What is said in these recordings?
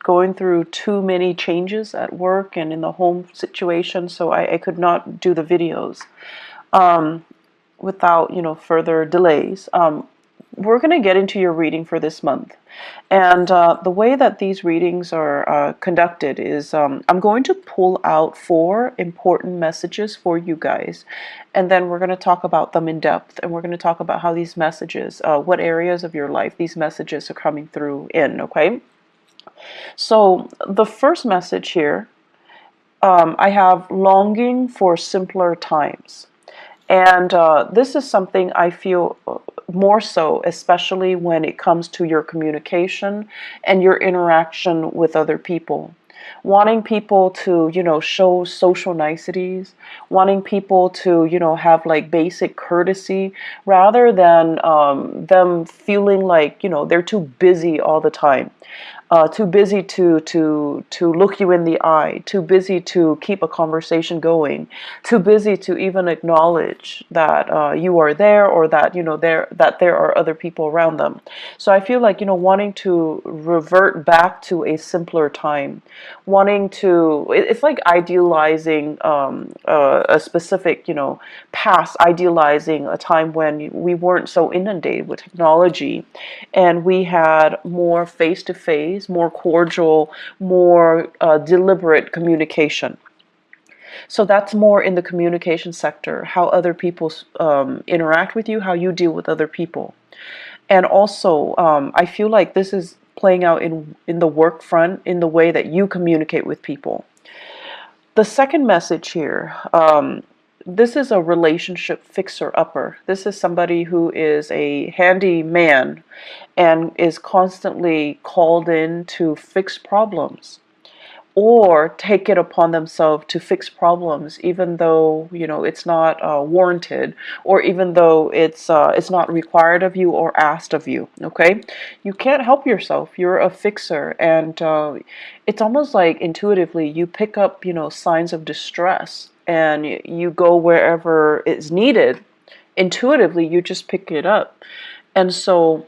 going through too many changes at work and in the home situation, so I could not do the videos without, further delays. We're going to get into your reading for this month. And the way that these readings are conducted is I'm going to pull out 4 important messages for you guys. And then we're going to talk about them in depth. And we're going to talk about how these messages, what areas of your life these messages are coming through in, okay? So the first message here, I have longing for simpler times. And this is something I feel more so, especially when it comes to your communication and your interaction with other people. Wanting people to, show social niceties, wanting people to, have like basic courtesy, rather than them feeling like, they're too busy all the time. Too busy to look you in the eye, too busy to keep a conversation going, too busy to even acknowledge that you are there, or that there are other people around them. So I feel like wanting to revert back to a simpler time, wanting to, it's like idealizing a specific past, idealizing a time when we weren't so inundated with technology, and we had more face-to-face, more cordial, more deliberate communication. So that's more in the communication sector, how other people interact with you, how you deal with other people. And also, I feel like this is playing out in the work front, in the way that you communicate with people. The second message here, this is a relationship fixer-upper. This is somebody who is a handy man and is constantly called in to fix problems, or take it upon themselves to fix problems, even though it's not warranted, or even though it's not required of you or asked of you. Okay, you can't help yourself. You're a fixer, and it's almost like intuitively you pick up signs of distress, and you go wherever it's needed. Intuitively, you just pick it up, and so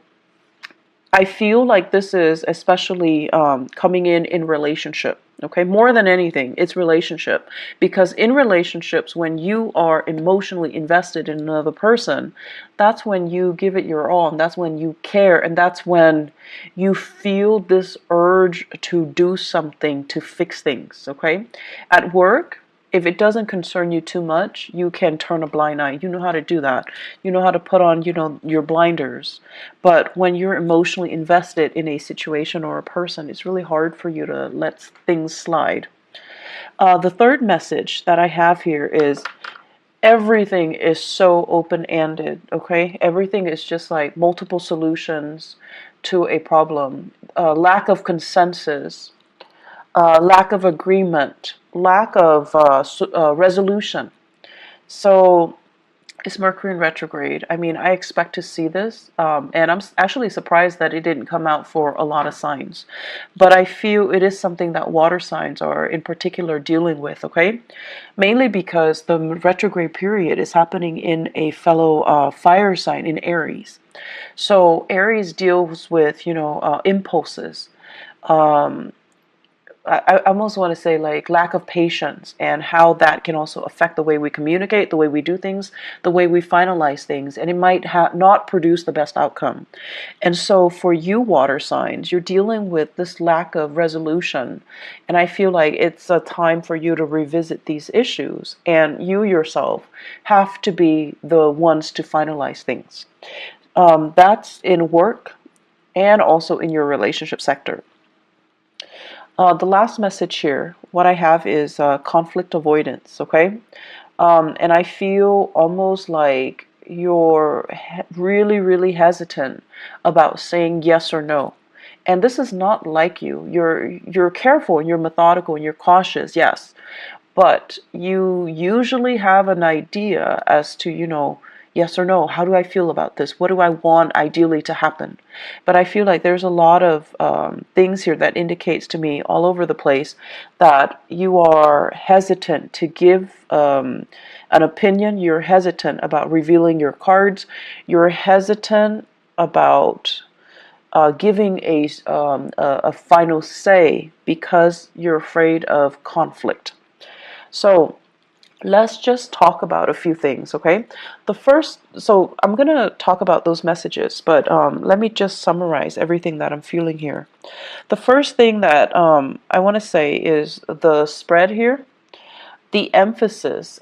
I feel like this is especially coming in relationship. Okay, more than anything, it's relationship. Because in relationships, when you are emotionally invested in another person, that's when you give it your all, and that's when you care, and that's when you feel this urge to do something to fix things. Okay, at work, if it doesn't concern you too much, you can turn a blind eye. You know how to do that. You know how to put on, your blinders. But when you're emotionally invested in a situation or a person, it's really hard for you to let things slide. The third message that I have here is everything is so open-ended, okay? Everything is just like multiple solutions to a problem. Lack of consensus, lack of agreement, lack of resolution. So it's Mercury in retrograde. I mean, I expect to see this, and I'm actually surprised that it didn't come out for a lot of signs. But I feel it is something that water signs are in particular dealing with, okay? Mainly because the retrograde period is happening in a fellow fire sign in Aries. So Aries deals with, impulses. I almost want to say like lack of patience, and how that can also affect the way we communicate, the way we do things, the way we finalize things, and it might not produce the best outcome. And so for you water signs, you're dealing with this lack of resolution, and I feel like it's a time for you to revisit these issues, and you yourself have to be the ones to finalize things. That's in work and also in your relationship sector. The last message here, what I have is conflict avoidance, okay? And I feel almost like you're really, really hesitant about saying yes or no. And this is not like you. You're careful, and you're methodical, and you're cautious, yes. But you usually have an idea as to, yes or no, how do I feel about this? What do I want ideally to happen? But I feel like there's a lot of things here that indicates to me all over the place that you are hesitant to give an opinion. You're hesitant about revealing your cards. You're hesitant about giving a final say because you're afraid of conflict. So let's just talk about a few things, okay? So I'm going to talk about those messages, but let me just summarize everything that I'm feeling here. The first thing that I want to say is the spread here. The emphasis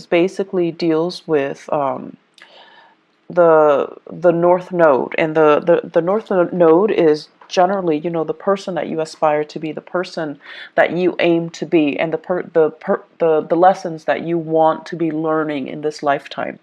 basically deals with the north node, and the north node is generally, the person that you aspire to be, the person that you aim to be, and the lessons that you want to be learning in this lifetime.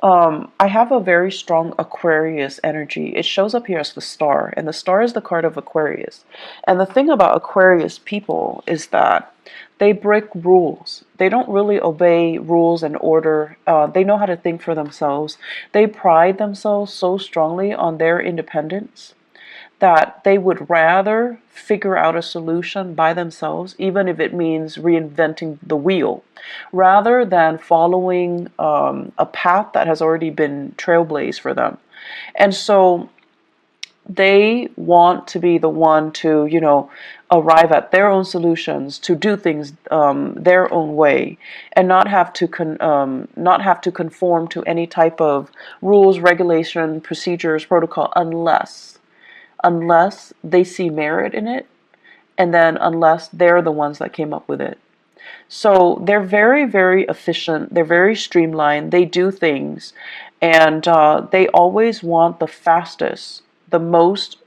I have a very strong Aquarius energy. It shows up here as the star, and the star is the card of Aquarius. And the thing about Aquarius people is that they break rules. They don't really obey rules and order. They know how to think for themselves. They pride themselves so strongly on their independence that they would rather figure out a solution by themselves, even if it means reinventing the wheel, rather than following a path that has already been trailblazed for them. And so they want to be the one to, arrive at their own solutions, to do things their own way, and not have to conform to any type of rules, regulation, procedures, protocol, unless they see merit in it, and then unless they're the ones that came up with it. So they're very, very efficient. They're very streamlined. They do things, and they always want the fastest, the most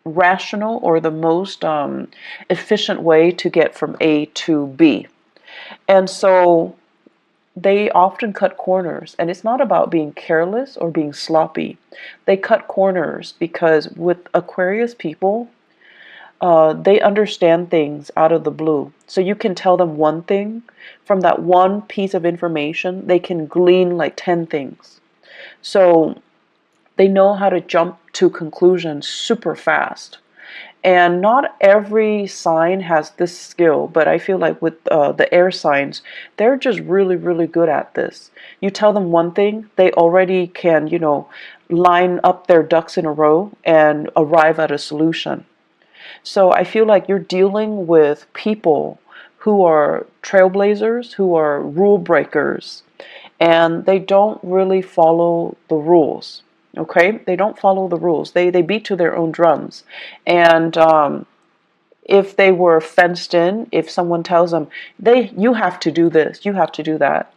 rational, or the most efficient way to get from A to B. And so they often cut corners, and it's not about being careless or being sloppy. They cut corners because with Aquarius people, they understand things out of the blue. So you can tell them one thing, from that one piece of information, they can glean like 10 things. So they know how to jump to conclusions super fast. And not every sign has this skill, but I feel like with the air signs, they're just really, really good at this. You tell them one thing, they already can, line up their ducks in a row and arrive at a solution. So I feel like you're dealing with people who are trailblazers, who are rule breakers, and they don't really follow the rules. Okay, they don't follow the rules. They beat to their own drums, and if they were fenced in, if someone tells them you have to do this, you have to do that,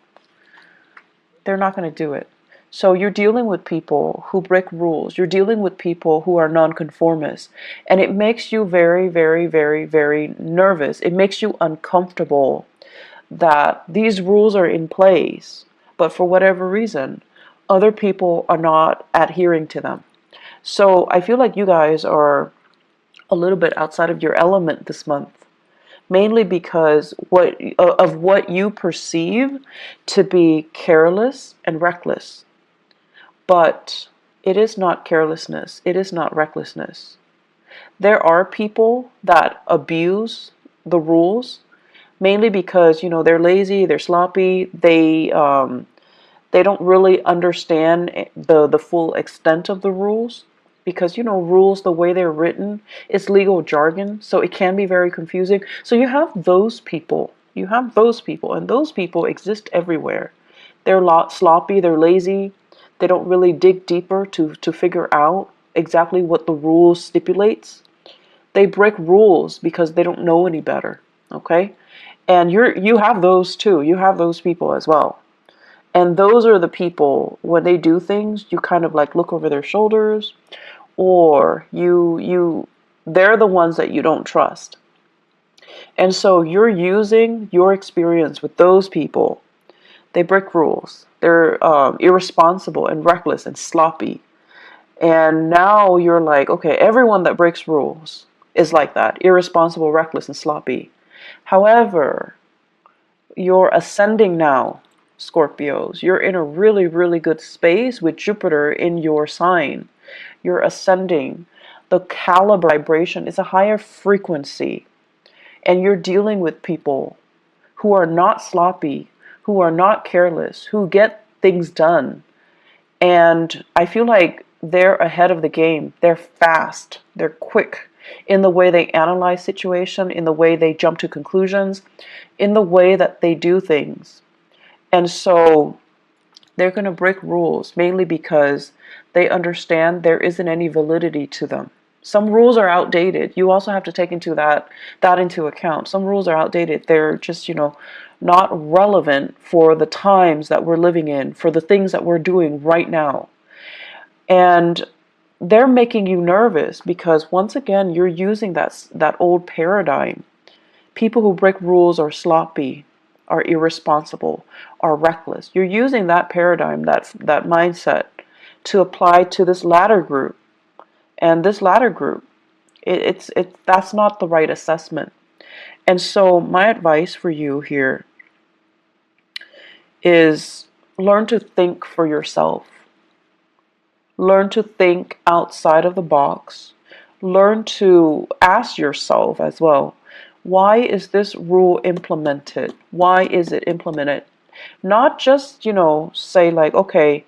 they're not going to do it. So you're dealing with people who break rules. You're dealing with people who are nonconformists, and it makes you very, very, very, very nervous. It makes you uncomfortable that these rules are in place, but for whatever reason, other people are not adhering to them. So I feel like you guys are a little bit outside of your element this month, mainly because of what you perceive to be careless and reckless. But it is not carelessness. It is not recklessness. There are people that abuse the rules, mainly because they're lazy, they're sloppy, they don't really understand the full extent of the rules, because rules, the way they're written, is legal jargon, so it can be very confusing. So you have those people, and those people exist everywhere. They're sloppy, they're lazy, they don't really dig deeper to figure out exactly what the rules stipulates. They break rules because they don't know any better. Okay, and you have those too. You have those people as well. And those are the people, when they do things, you kind of like look over their shoulders, or they're the ones that you don't trust. And so you're using your experience with those people. They break rules. They're irresponsible and reckless and sloppy. And now you're like, okay, everyone that breaks rules is like that, irresponsible, reckless, and sloppy. However, you're ascending now, Scorpios. You're in a really, really good space with Jupiter in your sign. You're ascending. The caliber vibration is a higher frequency. And you're dealing with people who are not sloppy, who are not careless, who get things done. And I feel like they're ahead of the game. They're fast. They're quick in the way they analyze situation, in the way they jump to conclusions, in the way that they do things. And so they're going to break rules mainly because they understand there isn't any validity to them. Some rules are outdated. You also have to take that into account. Some rules are outdated. They're just, not relevant for the times that we're living in, for the things that we're doing right now. And they're making you nervous because once again, you're using that old paradigm. People who break rules are sloppy, are irresponsible, are reckless. You're using that paradigm, that mindset, to apply to this latter group. And this latter group, that's not the right assessment. And so my advice for you here is learn to think for yourself. Learn to think outside of the box. Learn to ask yourself as well, why is this rule implemented? Why is it implemented? Not just, say like, okay,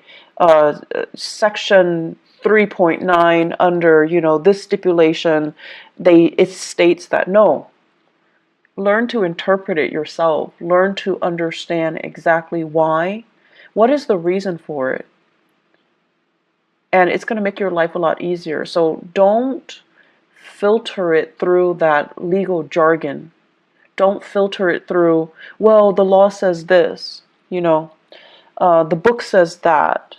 section 3.9 under, this stipulation, it states that. No. Learn to interpret it yourself. Learn to understand exactly why. What is the reason for it? And it's going to make your life a lot easier. So don't filter it through that legal jargon. Don't filter it through, well, the law says this, the book says that,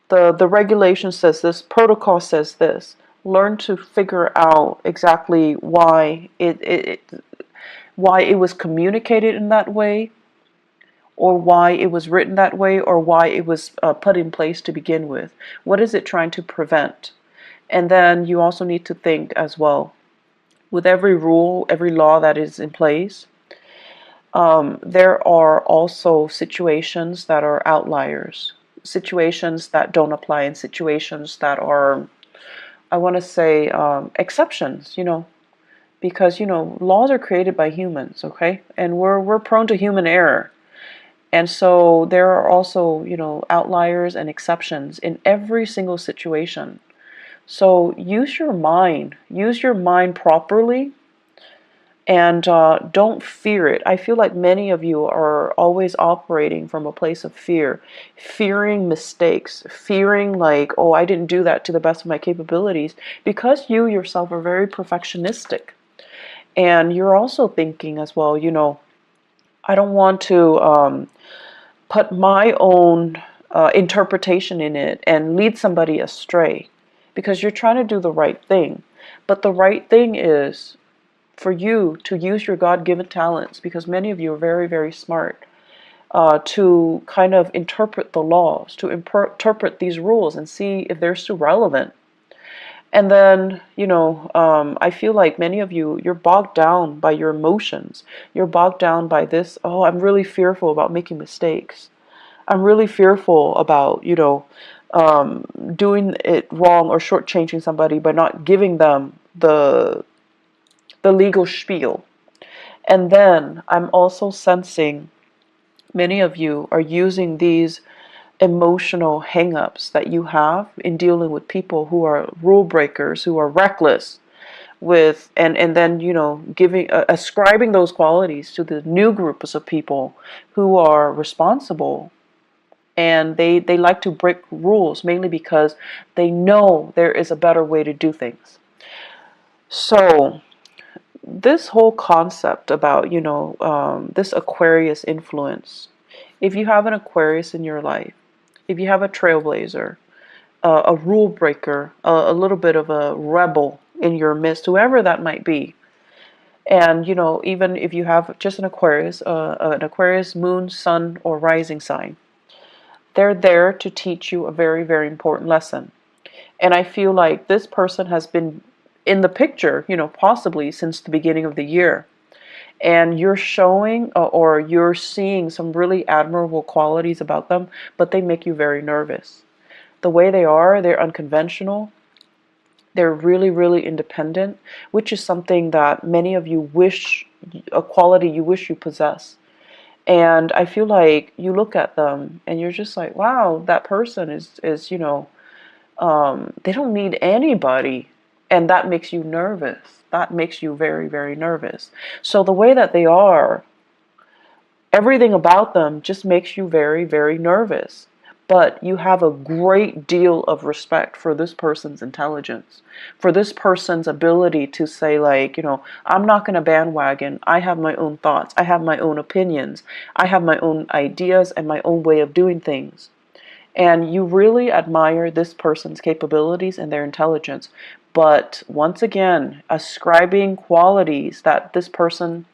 the regulation says this, protocol says this. Learn to figure out exactly why it was communicated in that way, or why it was written that way, or why it was put in place to begin with. What is it trying to prevent? And then you also need to think as well, with every rule, every law that is in place, there are also situations that are outliers, situations that don't apply, and situations that are, I want to say, exceptions, because, laws are created by humans, okay? And we're prone to human error. And so there are also, outliers and exceptions in every single situation. So use your mind properly, and don't fear it. I feel like many of you are always operating from a place of fear, fearing mistakes, fearing like, oh, I didn't do that to the best of my capabilities, because you yourself are very perfectionistic. And you're also thinking as well, I don't want to put my own interpretation in it and lead somebody astray, because you're trying to do the right thing. But the right thing is for you to use your God-given talents, because many of you are very, very smart, to kind of interpret the laws, to interpret these rules and see if they're still relevant. And then, I feel like many of you, you're bogged down by your emotions. You're bogged down by this, oh, I'm really fearful about making mistakes. I'm really fearful about, doing it wrong or shortchanging somebody by not giving them the legal spiel. And then I'm also sensing many of you are using these emotional hang-ups that you have in dealing with people who are rule breakers, who are reckless with, and then, giving, ascribing those qualities to the new groups of people who are responsible. And they like to break rules mainly because they know there is a better way to do things. So this whole concept about, this Aquarius influence, if you have an Aquarius in your life, if you have a trailblazer, a rule breaker, a little bit of a rebel in your midst, whoever that might be, and, even if you have just an Aquarius moon, sun, or rising sign, they're there to teach you a very, very important lesson. And I feel like this person has been in the picture, possibly since the beginning of the year. And you're showing or you're seeing some really admirable qualities about them, but they make you very nervous. The way they are, they're unconventional. They're really, really independent, which is something that many of you wish, a quality you wish you possess. And I feel like you look at them and you're just like, wow, that person is They don't need anybody, and that makes you nervous. That makes you very, very nervous. So the way that they are, everything about them just makes you very, very nervous. But you have a great deal of respect for this person's intelligence, for this person's ability to say, like, I'm not going to bandwagon. I have my own thoughts. I have my own opinions. I have my own ideas and my own way of doing things. And you really admire this person's capabilities and their intelligence. But once again, ascribing qualities that this person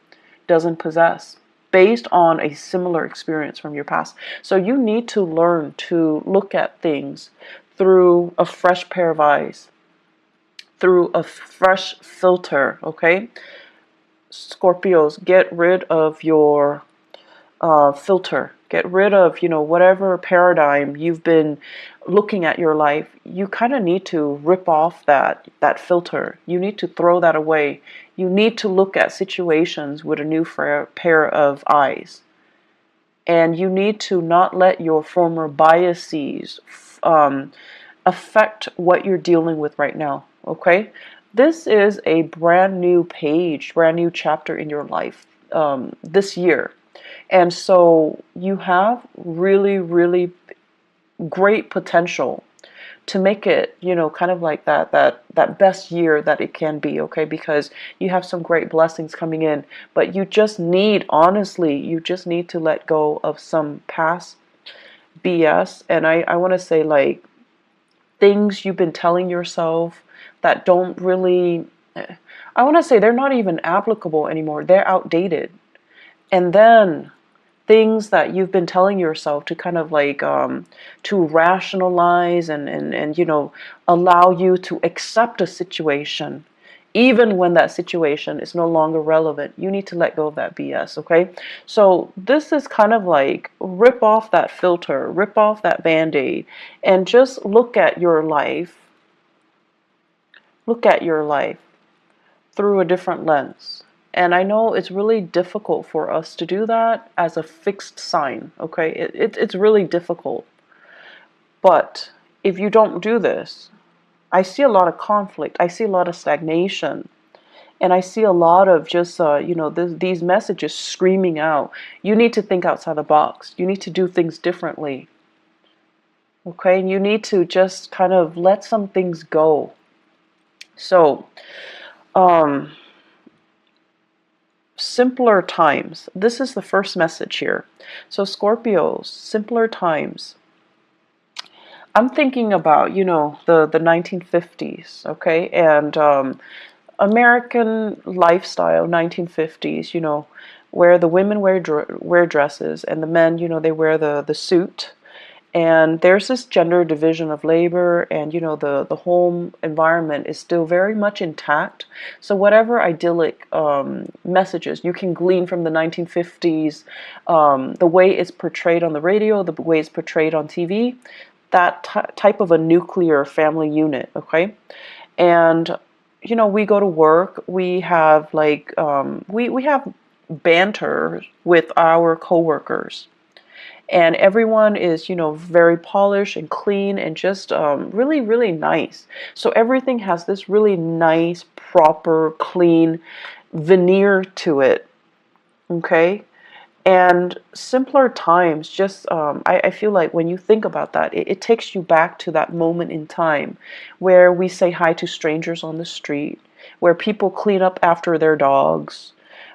doesn't possess based on a similar experience from your past. So you need to learn to look at things through a fresh pair of eyes, through a fresh filter, okay? Scorpios, get rid of your filter. Get rid of, whatever paradigm you've been looking at your life. You kind of need to rip off that filter. You need to throw that away. You need to look at situations with a new pair of eyes. And you need to not let your former biases affect what you're dealing with right now, okay? This is a brand new page, brand new chapter in your life this year. And so you have really, really great potential to make it, kind of like that best year that it can be, okay? Because you have some great blessings coming in, but you just need, honestly, you just need to let go of some past BS. And I want to say, like, things you've been telling yourself that don't really, I want to say they're not even applicable anymore. They're outdated. And then things that you've been telling yourself to kind of like to rationalize and allow you to accept a situation even when that situation is no longer relevant. You need to let go of that BS, okay? So this is kind of like rip off that filter, rip off that band-aid, and just look at your life through a different lens. And I know it's really difficult for us to do that as a fixed sign, okay? It's really difficult. But if you don't do this, I see a lot of conflict. I see a lot of stagnation. And I see a lot of just, these messages screaming out. You need to think outside the box. You need to do things differently. Okay? And you need to just kind of let some things go. So, simpler times. This is the first message here. So Scorpios, simpler times. I'm thinking about, the 1950s, okay? And American lifestyle, 1950s, where the women wear dresses and the men, they wear the suit. And there's this gender division of labor, and the home environment is still very much intact. So whatever idyllic messages you can glean from the 1950s, the way it's portrayed on the radio, the way it's portrayed on TV, that type of a nuclear family unit, okay? And we go to work, we have like we have banter with our coworkers. And everyone is, very polished and clean and just really, really nice. So everything has this really nice, proper, clean veneer to it. Okay? And simpler times, just, I feel like when you think about that, it takes you back to that moment in time where we say hi to strangers on the street, where people clean up after their dogs,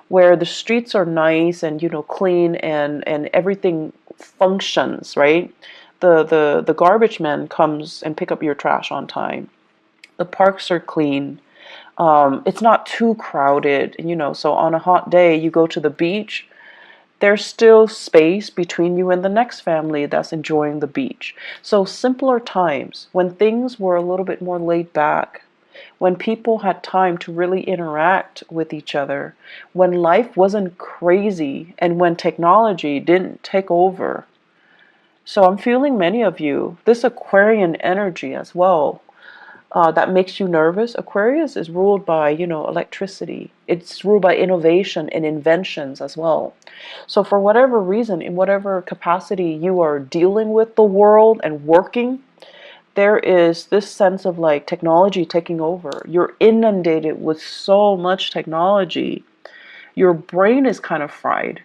where the streets are nice and clean and everything functions, right? The garbage man comes and pick up your trash on time. The parks are clean. It's not too crowded, so on a hot day you go to the beach, there's still space between you and the next family that's enjoying the beach. So simpler times, when things were a little bit more laid back, when people had time to really interact with each other, when life wasn't crazy, and when technology didn't take over. So I'm feeling many of you, this Aquarian energy as well, that makes you nervous. Aquarius is ruled by, electricity. It's ruled by innovation and inventions as well. So for whatever reason, in whatever capacity you are dealing with the world and working, there is this sense of like technology taking over. You're inundated with so much technology. Your brain is kind of fried.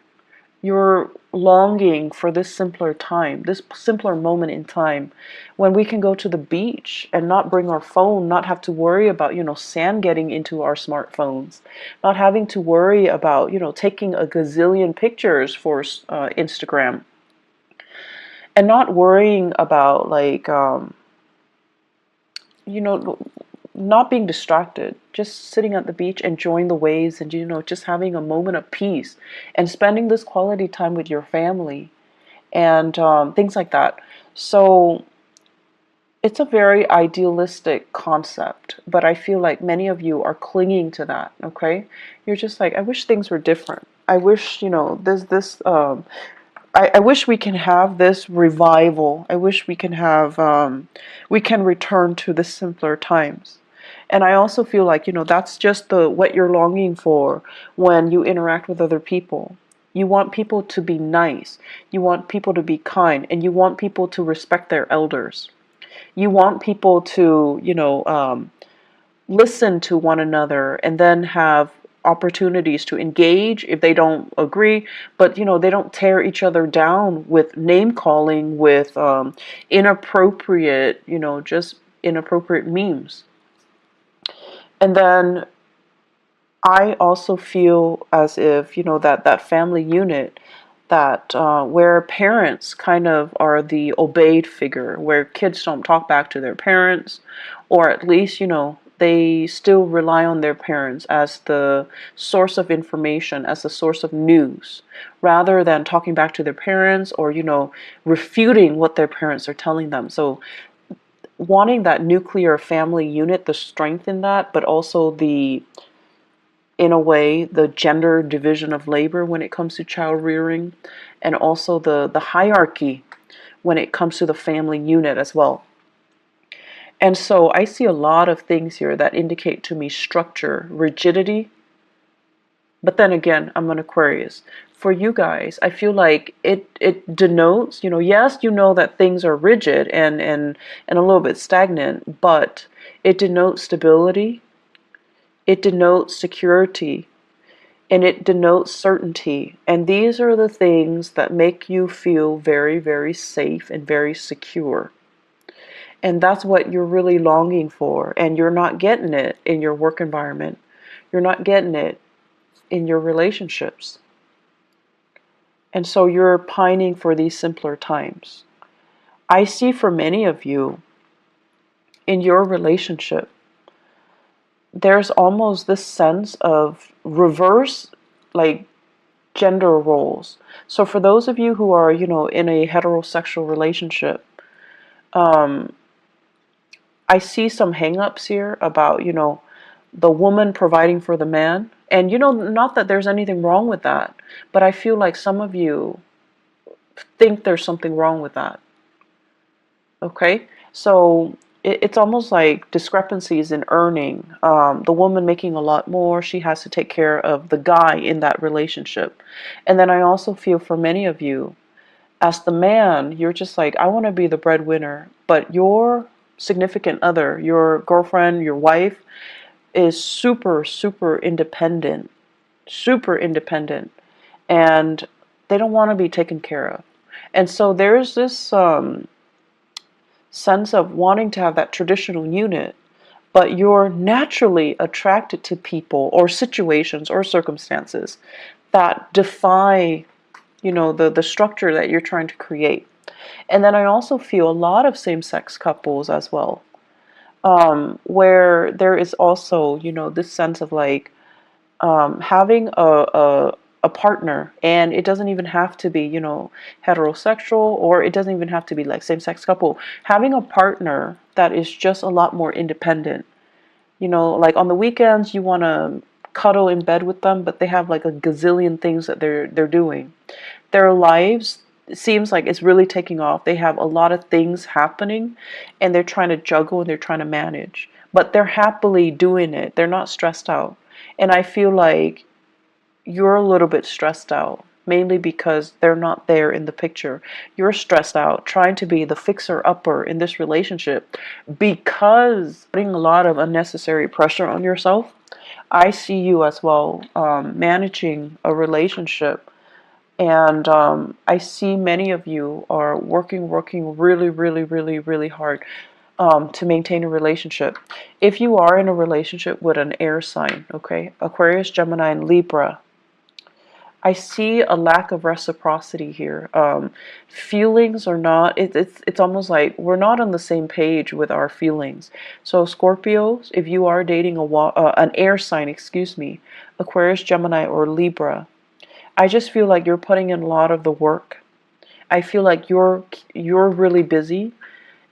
You're longing for this simpler time, this simpler moment in time when we can go to the beach and not bring our phone, not have to worry about, sand getting into our smartphones, not having to worry about, taking a gazillion pictures for Instagram, and not worrying about like, you know, not being distracted, just sitting at the beach, enjoying the waves, and just having a moment of peace and spending this quality time with your family and things like that. So it's a very idealistic concept, but I feel like many of you are clinging to that. Okay, you're just like, I wish things were different. I wish, there's this. I wish we can have this revival. I wish we can have, we can return to the simpler times. And I also feel like, that's just what you're longing for when you interact with other people. You want people to be nice. You want people to be kind, and you want people to respect their elders. You want people to, listen to one another and then have opportunities to engage if they don't agree, but they don't tear each other down with name calling, with inappropriate, just inappropriate memes. And then I also feel as if, that family unit, that where parents kind of are the obeyed figure, where kids don't talk back to their parents, or at least, they still rely on their parents as the source of information, as the source of news, rather than talking back to their parents or, refuting what their parents are telling them. So wanting that nuclear family unit, the strength in that, but also in a way, the gender division of labor when it comes to child rearing, and also the hierarchy when it comes to the family unit as well. And so I see a lot of things here that indicate to me structure, rigidity. But then again, I'm an Aquarius. For you guys, I feel like it denotes, yes, that things are rigid and a little bit stagnant, but it denotes stability, it denotes security, and it denotes certainty. And these are the things that make you feel very, very safe and very secure. And that's what you're really longing for. And you're not getting it in your work environment. You're not getting it in your relationships. And so you're pining for these simpler times. I see for many of you in your relationship, there's almost this sense of reverse, like, gender roles. So for those of you who are, in a heterosexual relationship, I see some hang-ups here about, the woman providing for the man. And, not that there's anything wrong with that, but I feel like some of you think there's something wrong with that. Okay? So it's almost like discrepancies in earning. The woman making a lot more, she has to take care of the guy in that relationship. And then I also feel for many of you, as the man, you're just like, I want to be the breadwinner, but your significant other, your girlfriend, your wife, is super, super independent, and they don't want to be taken care of. And so there's this sense of wanting to have that traditional unit, but you're naturally attracted to people or situations or circumstances that defy, the structure that you're trying to create. And then I also feel a lot of same-sex couples as well, where there is also, this sense of like, having a partner, and it doesn't even have to be, heterosexual, or it doesn't even have to be like same-sex couple. Having a partner that is just a lot more independent. Like on the weekends you want to cuddle in bed with them, but they have like a gazillion things that they're doing. Their lives, it seems like it's really taking off. They have a lot of things happening, and they're trying to juggle and they're trying to manage. But they're happily doing it. They're not stressed out. And I feel like you're a little bit stressed out. mainly because they're not there in the picture. You're stressed out trying to be the fixer-upper in this relationship because putting a lot of unnecessary pressure on yourself. I see you as well managing a relationship, and I see many of you are working really, really, really, really hard to maintain a relationship. If you are in a relationship with an air sign, okay, Aquarius, Gemini, and Libra, I see a lack of reciprocity here. Feelings are not, it's almost like we're not on the same page with our feelings. So Scorpios, if you are dating an air sign, excuse me, Aquarius, Gemini, or Libra, I just feel like you're putting in a lot of the work. I feel like you're really busy,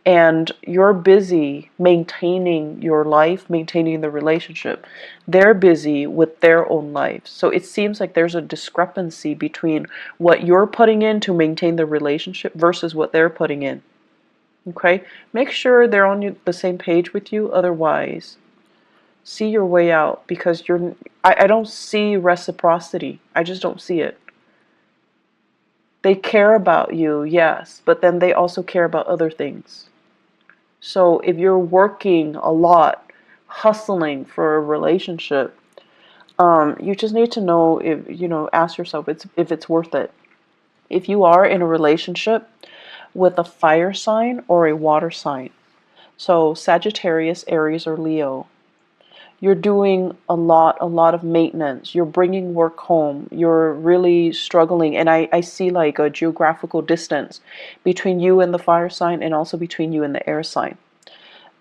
and you're busy maintaining your life, maintaining the relationship. They're busy with their own lives. So it seems like there's a discrepancy between what you're putting in to maintain the relationship versus what they're putting in. Okay? Make sure they're on the same page with you. Otherwise, see your way out, because I don't see reciprocity. I just don't see it. They care about you, yes, but then they also care about other things. So if you're working a lot, hustling for a relationship, you just need to know if, ask yourself if it's worth it. If you are in a relationship with a fire sign or a water sign, so Sagittarius, Aries, or Leo, you're doing a lot of maintenance. You're bringing work home. You're really struggling. And I see like a geographical distance between you and the fire sign, and also between you and the air sign.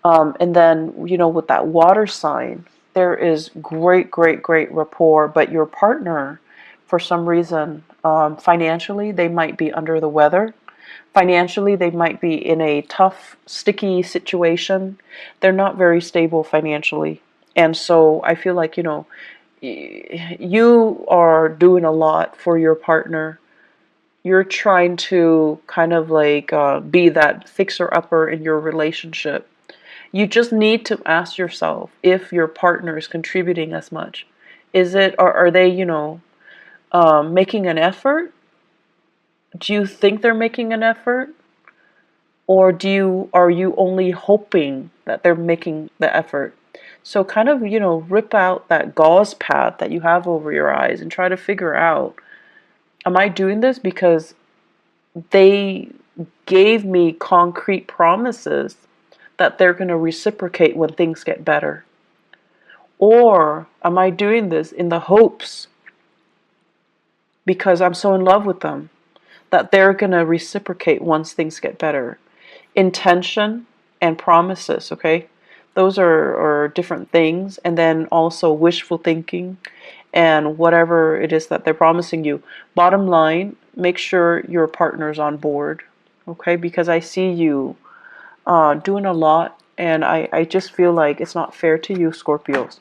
And then, with that water sign, there is great, great, great rapport, but your partner, for some reason, financially, they might be under the weather. Financially, they might be in a tough, sticky situation. They're not very stable financially. And so I feel like, you are doing a lot for your partner. You're trying to kind of like be that fixer-upper in your relationship. You just need to ask yourself if your partner is contributing as much. Are they, making an effort? Do you think they're making an effort? Or are you only hoping that they're making the effort? So kind of, rip out that gauze pad that you have over your eyes and try to figure out, am I doing this because they gave me concrete promises that they're going to reciprocate when things get better? Or am I doing this in the hopes, because I'm so in love with them, that they're going to reciprocate once things get better? Intention and promises, okay? Those are different things. And then also wishful thinking and whatever it is that they're promising you. Bottom line, make sure your partner's on board, okay? Because I see you doing a lot, and I just feel like it's not fair to you, Scorpios.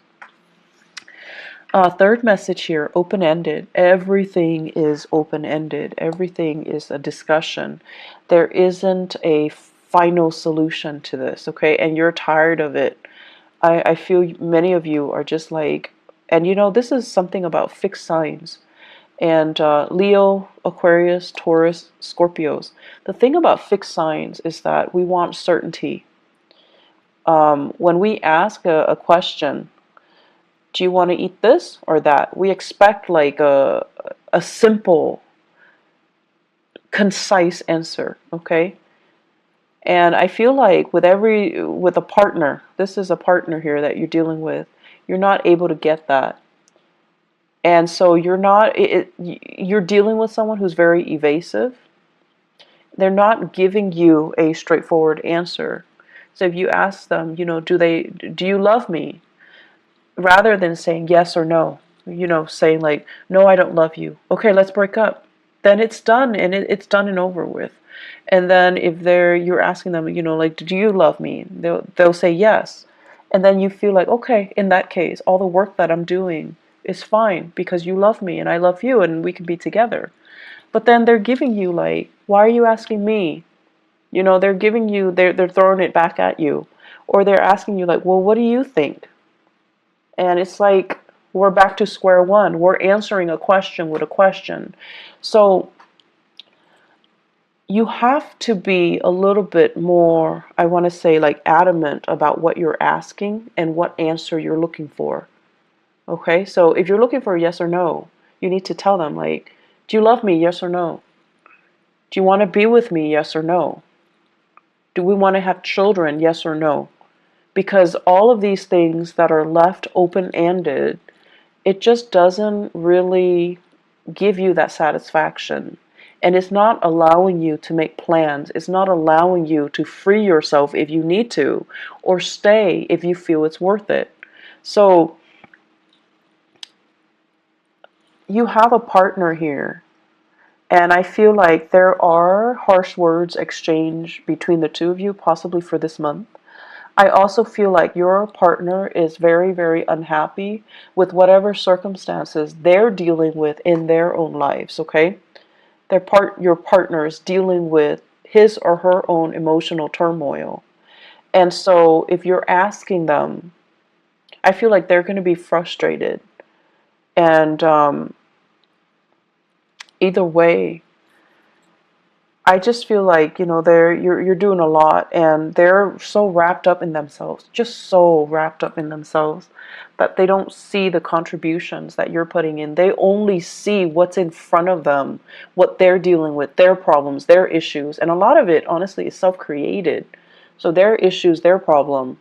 Third message here, open-ended. Everything is open-ended. Everything is a discussion. There isn't a final solution to this, okay? And you're tired of it. I feel many of you are just like, and this is something about fixed signs. And Leo, Aquarius, Taurus, Scorpios. The thing about fixed signs is that we want certainty. When we ask a question, do you want to eat this or that? We expect like a simple, concise answer, okay? And I feel like with a partner, this is a partner here that you're dealing with, you're not able to get that. And so you're dealing with someone who's very evasive. They're not giving you a straightforward answer. So if you ask them, do you love me? Rather than saying yes or no, saying like, no, I don't love you. Okay, let's break up. Then it's done, and it's done and over with. And then if you're asking them, like, do you love me? They'll say yes. And then you feel like, okay, in that case, all the work that I'm doing is fine because you love me and I love you and we can be together. But then they're giving you like, why are you asking me? They're giving you, they're throwing it back at you. Or they're asking you like, well, what do you think? And it's like, We're back to square one. We're answering a question with a question. So you have to be a little bit more, I want to say, like adamant about what you're asking and what answer you're looking for. Okay, so if you're looking for a yes or no, you need to tell them, like, do you love me? Yes or no? Do you want to be with me? Yes or no? Do we want to have children? Yes or no? Because all of these things that are left open-ended, it just doesn't really give you that satisfaction. And it's not allowing you to make plans. It's not allowing you to free yourself if you need to, or stay if you feel it's worth it. So you have a partner here, and I feel like there are harsh words exchanged between the two of you, possibly for this month. I also feel like your partner is very, very unhappy with whatever circumstances they're dealing with in their own lives, okay? Your partner is dealing with his or her own emotional turmoil. And so if you're asking them, I feel like they're going to be frustrated. And either way, I just feel like, you're doing a lot, and they're so wrapped up in themselves, just so wrapped up in themselves, that they don't see the contributions that you're putting in. They only see what's in front of them, what they're dealing with, their problems, their issues. And a lot of it, honestly, is self-created. So their issues, their problem,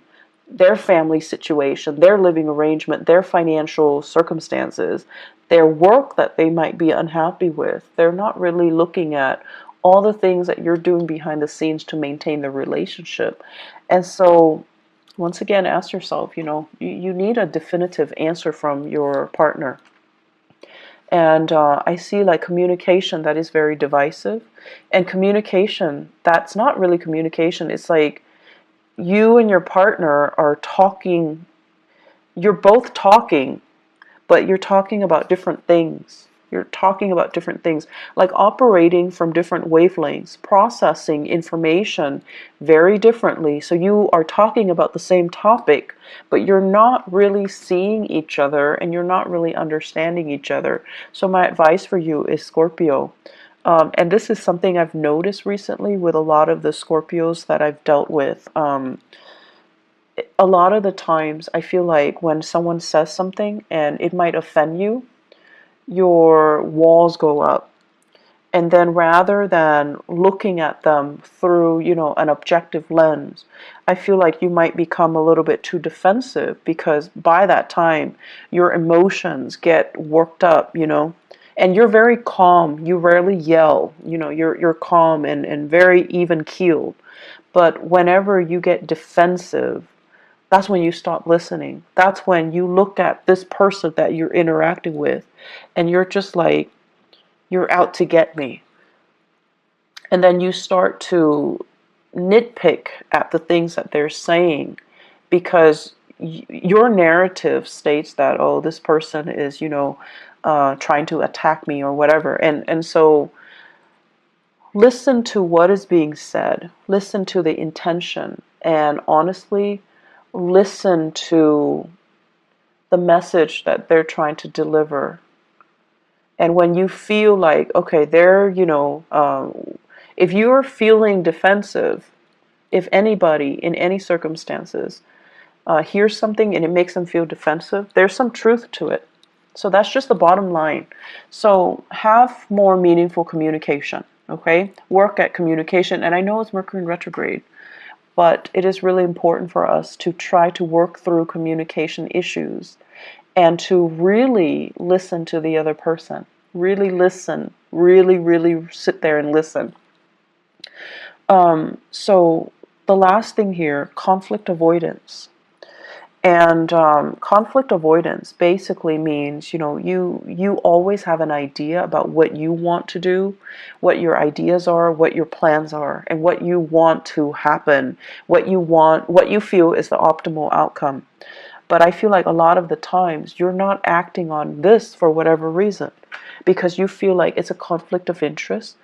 their family situation, their living arrangement, their financial circumstances, their work that they might be unhappy with. They're not really looking at all the things that you're doing behind the scenes to maintain the relationship. And so, once again, ask yourself, you need a definitive answer from your partner. And I see like communication that is very divisive, and communication that's not really communication. It's like you and your partner are talking, you're both talking, but you're talking about different things. You're talking about different things, like operating from different wavelengths, processing information very differently. So you are talking about the same topic, but you're not really seeing each other, and you're not really understanding each other. So my advice for you is, Scorpio, and this is something I've noticed recently with a lot of the Scorpios that I've dealt with. A lot of the times I feel like when someone says something and it might offend you, your walls go up. And then rather than looking at them through, an objective lens, I feel like you might become a little bit too defensive, because by that time your emotions get worked up, and you're very calm. You rarely yell, you're calm and very even keeled. But whenever you get defensive, that's when you stop listening. That's when you look at this person that you're interacting with, and you're just like, you're out to get me. And then you start to nitpick at the things that they're saying, because your narrative states that, oh, this person is, trying to attack me or whatever. And so listen to what is being said. Listen to the intention. And honestly, listen to the message that they're trying to deliver. And when you feel like, okay, if you're feeling defensive, if anybody in any circumstances hears something and it makes them feel defensive, there's some truth to it. So that's just the bottom line. So have more meaningful communication, okay? Work at communication. And I know it's Mercury in retrograde, but it is really important for us to try to work through communication issues and to really listen to the other person. Really listen. Really, really sit there and listen. So the last thing here, conflict avoidance. And conflict avoidance basically means, you always have an idea about what you want to do, what your ideas are, what your plans are, and what you want to happen, what you feel is the optimal outcome. But I feel like a lot of the times you're not acting on this for whatever reason, because you feel like it's a conflict of interest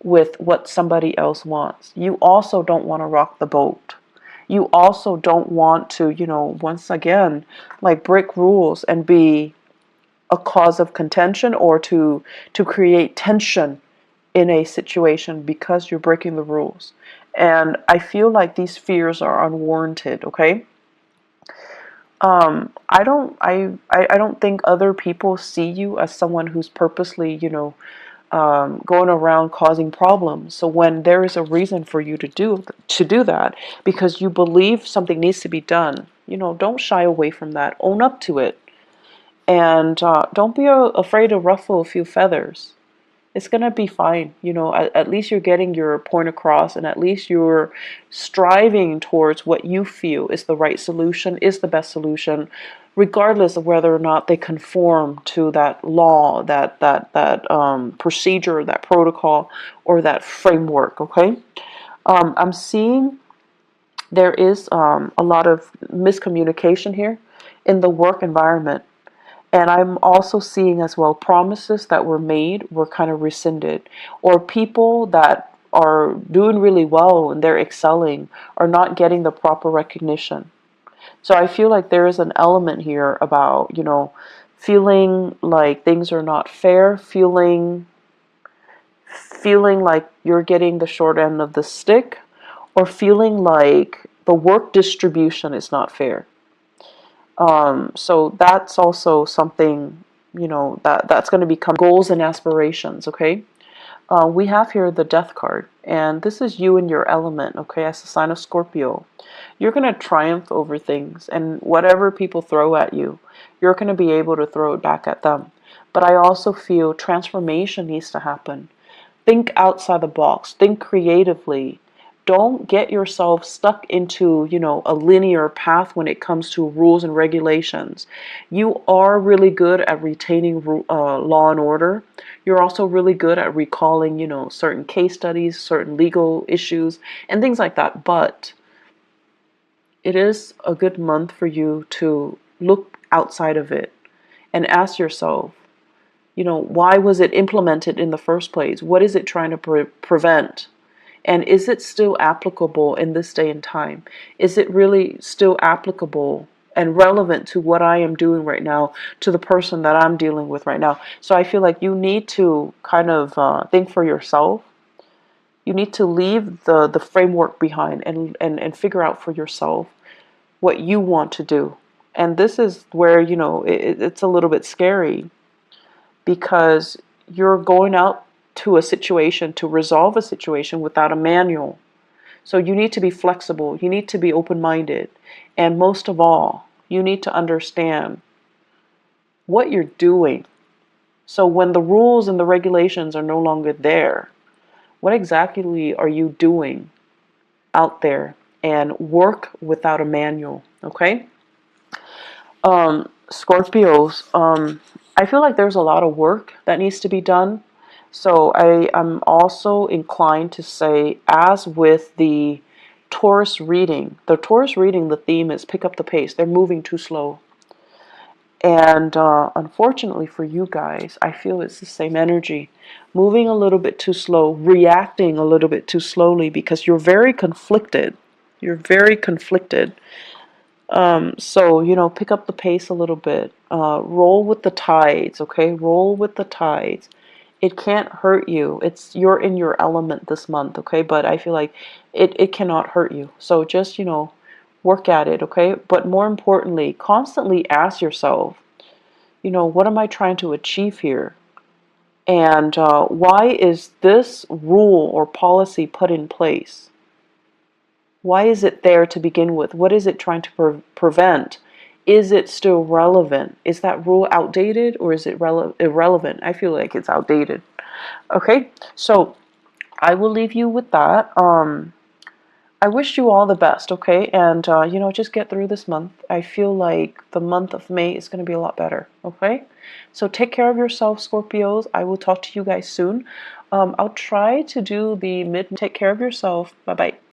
with what somebody else wants. You also don't want to rock the boat. You also don't want to, once again, like break rules and be a cause of contention or to create tension in a situation because you're breaking the rules. And I feel like these fears are unwarranted, okay? I don't think other people see you as someone who's purposely, going around causing problems. So when there is a reason for you to do that because you believe something needs to be done, don't shy away from that. Own up to it, and don't be afraid to ruffle a few feathers. It's gonna be fine. At least you're getting your point across, and at least you're striving towards what you feel is the right solution, is the best solution, regardless of whether or not they conform to that law, that procedure, that protocol, or that framework. Okay, I'm seeing there is a lot of miscommunication here in the work environment. And I'm also seeing as well promises that were made were kind of rescinded, or people that are doing really well and they're excelling are not getting the proper recognition. So I feel like there is an element here about, feeling like things are not fair, feeling like you're getting the short end of the stick, or feeling like the work distribution is not fair. So that's also something, that's going to become goals and aspirations, okay? We have here the Death card, and this is you in your element, okay, as a sign of Scorpio. You're going to triumph over things, and whatever people throw at you, you're going to be able to throw it back at them. But I also feel transformation needs to happen. Think outside the box, think creatively. Don't get yourself stuck into, a linear path when it comes to rules and regulations. You are really good at retaining law and order. You're also really good at recalling, certain case studies, certain legal issues, and things like that. But it is a good month for you to look outside of it and ask yourself, why was it implemented in the first place? What is it trying to prevent? And is it still applicable in this day and time? Is it really still applicable and relevant to what I am doing right now, to the person that I'm dealing with right now? So I feel like you need to kind of think for yourself. You need to leave the framework behind and figure out for yourself what you want to do. And this is where, it's a little bit scary because you're going out to a situation to resolve a situation without a manual. So you need to be flexible, you need to be open-minded, and most of all, you need to understand what you're doing. So when the rules and the regulations are no longer there, what exactly are you doing out there? And work without a manual, okay? Scorpios, I feel like there's a lot of work that needs to be done. So I am also inclined to say, as with the Taurus reading, the theme is pick up the pace. They're moving too slow. And unfortunately for you guys, I feel it's the same energy. Moving a little bit too slow, reacting a little bit too slowly because you're very conflicted. You're very conflicted. So, pick up the pace a little bit. Roll with the tides, okay? Roll with the tides. It can't hurt you. You're in your element this month, okay? But I feel like it cannot hurt you. So just, work at it, okay? But more importantly, constantly ask yourself, what am I trying to achieve here? And why is this rule or policy put in place? Why is it there to begin with? What is it trying to prevent? Is it still relevant? Is that rule outdated or is it irrelevant? I feel like it's outdated. Okay, so I will leave you with that. I wish you all the best, okay? And, just get through this month. I feel like the month of May is going to be a lot better, okay? So take care of yourself, Scorpios. I will talk to you guys soon. I'll try to do the mid. Take care of yourself. Bye-bye.